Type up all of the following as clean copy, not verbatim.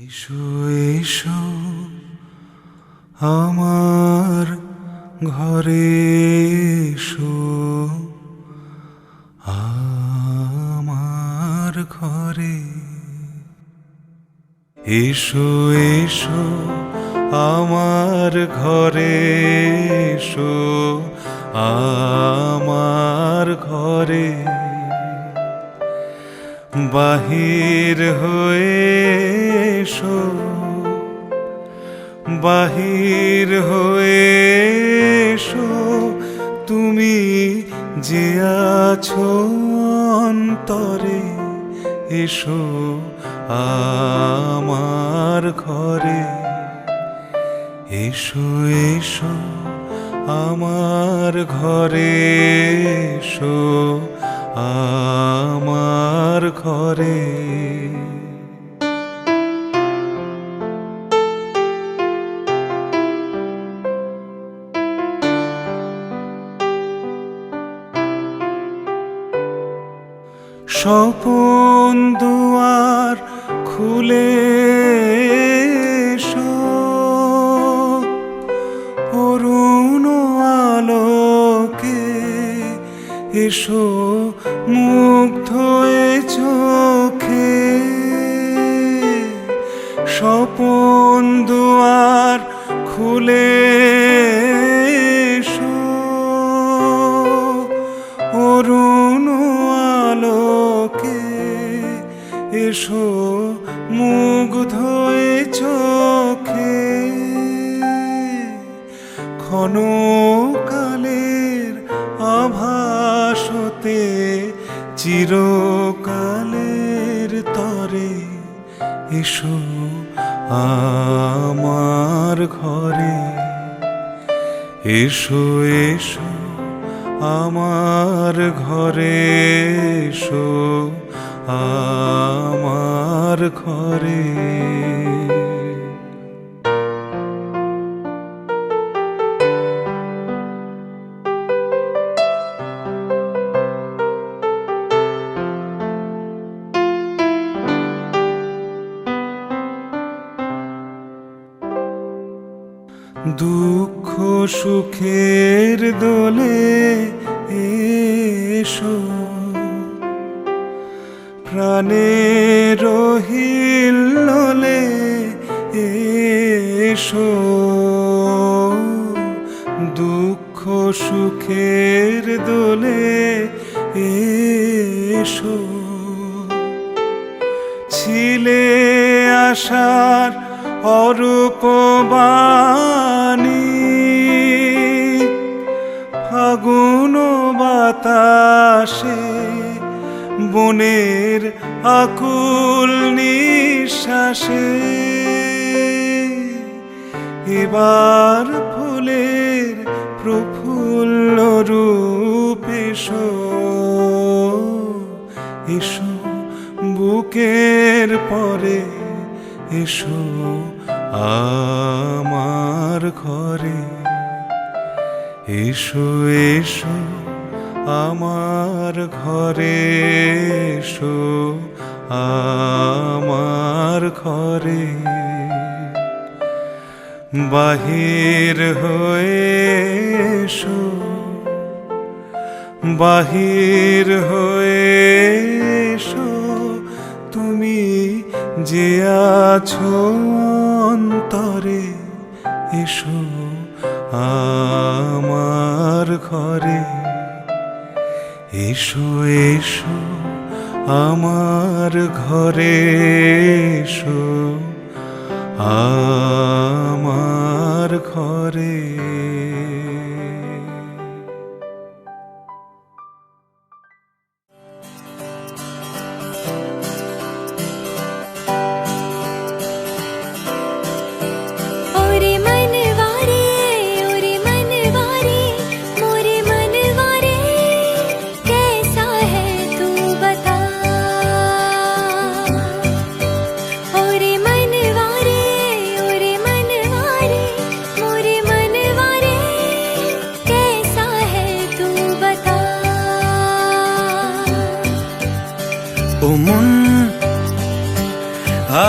এসো এসো আমার ঘরে এসো, আমার ঘরে এসো এসো আমার ঘরে এসো, আমার ঘরে বাহির হয়ে এসো, বাহির হয়ে এসো, তুমি যে আছো অন্তরে এসো আমার ঘরে। এসো এসো আমার ঘরে এসো, আমার ঘরে স্বপন দুয়ার খুলে এসো, অরুণ আলোকে এসো মুগ্ধ এ চোখে। স্বপন দুয়ার খুলে এসো, অরুণ আলোকে এসো মুগ্ধ এ চোখে। ক্ষণকালের আভাসতে চিরকালের তরে এসো আমার ঘরে। এসো এসো আমার ঘরে এসো, আমার ঘরে দুঃখ সুখের দোলে এসো, প্রাণের হিল্লোলে এসো। দুঃখ সুখের দোলে এসো, ছিলে আশার অরূপ বাণী, ফাগুন বাতাসে বনের আকুল নিঃশ্বাসে। এবার ফুলের প্রফুল্ল রূপ এসো, এসো বুকের পরে এসো আমার ঘরে। এসো এসো আমার ঘরে এসো, আমার ঘরে বাহির হয়ে এসো, বাহির হয়ে এসো, তুমি যে আছো অন্তরে এসো আমার ঘরে। এসো এসো আমার ঘরে এসো, আমার ঘরে। मोरे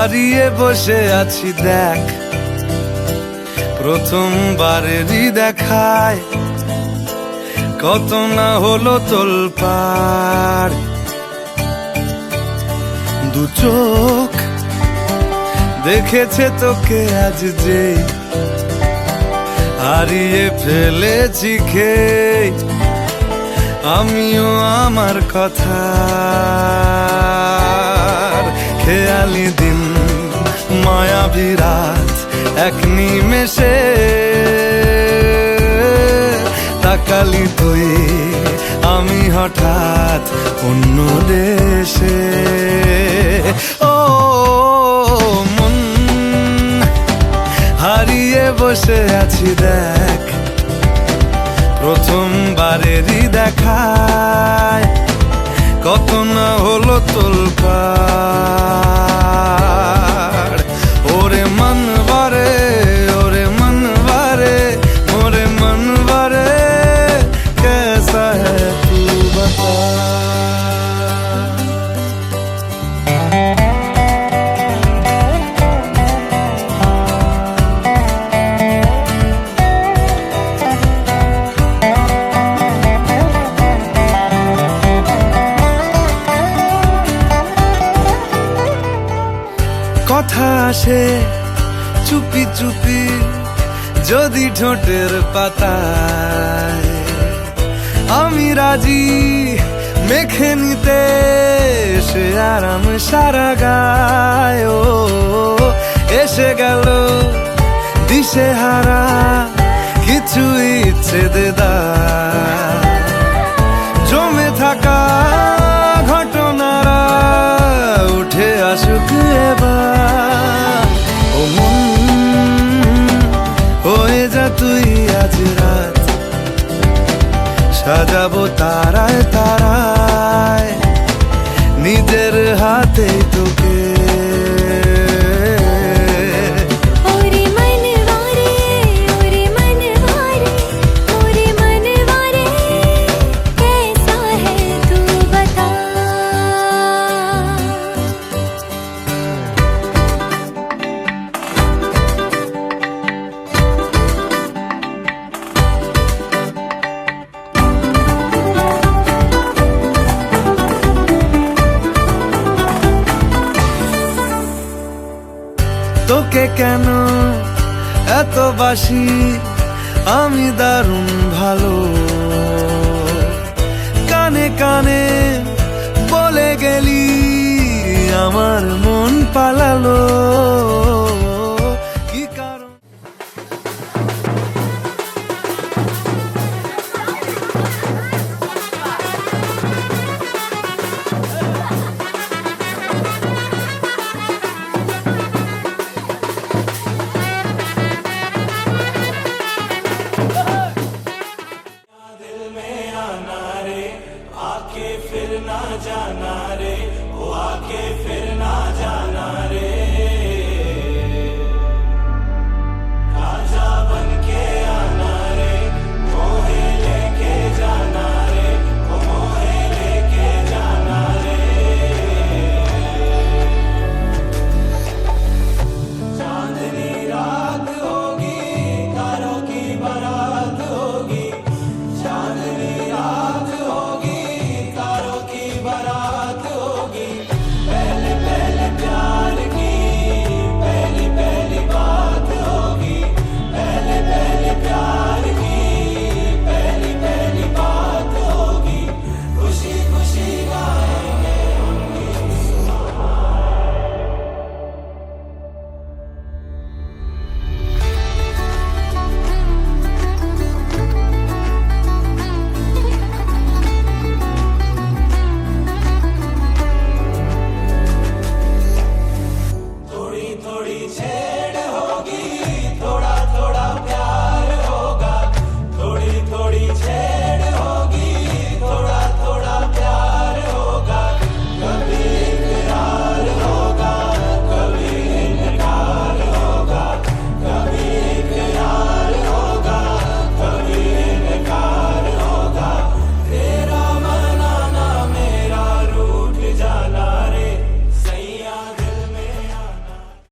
হারিয়ে বসে আছি দেখ, প্রথমবারেরই দেখায় কত না হলো তোলপাড়। দু চোখ দেখেছে তোকে আজ যেই হারিয়ে ফেলেছি খেই আমিও আমার কথা। খেয়ালি দিন মায়াবী রাত এক নিমেষে তাকালি তুই আমি হঠাৎ অন্য দেশে। ও মন হারিয়ে বসে আছি দেখ, প্রথমবারেরই দেখায় কত না হলো তোলপাড়। ওরে মনবারে ওরে মনবারে ওরে মনবারে कैसा है तू बता। কথা আসে চুপি চুপি যদি ঠোঁটের পাতায়, আমি রাজি মেখে নিতে সে আরাম সারা গায়। ও এসে গেল দিশে হারা কিছু ইচ্ছে দেদার, জমে থাকা ঘটনারা উঠে আসুক এবার। ও মন হয়ে যা তুই আজ রাত, সাজাবো তারায় তারায় নিজের হাতে তোকে। তোকে কেন এত বাসি আমি দারুণ ভালো, কানে কানে বলে গেলি আমার মন পালালো।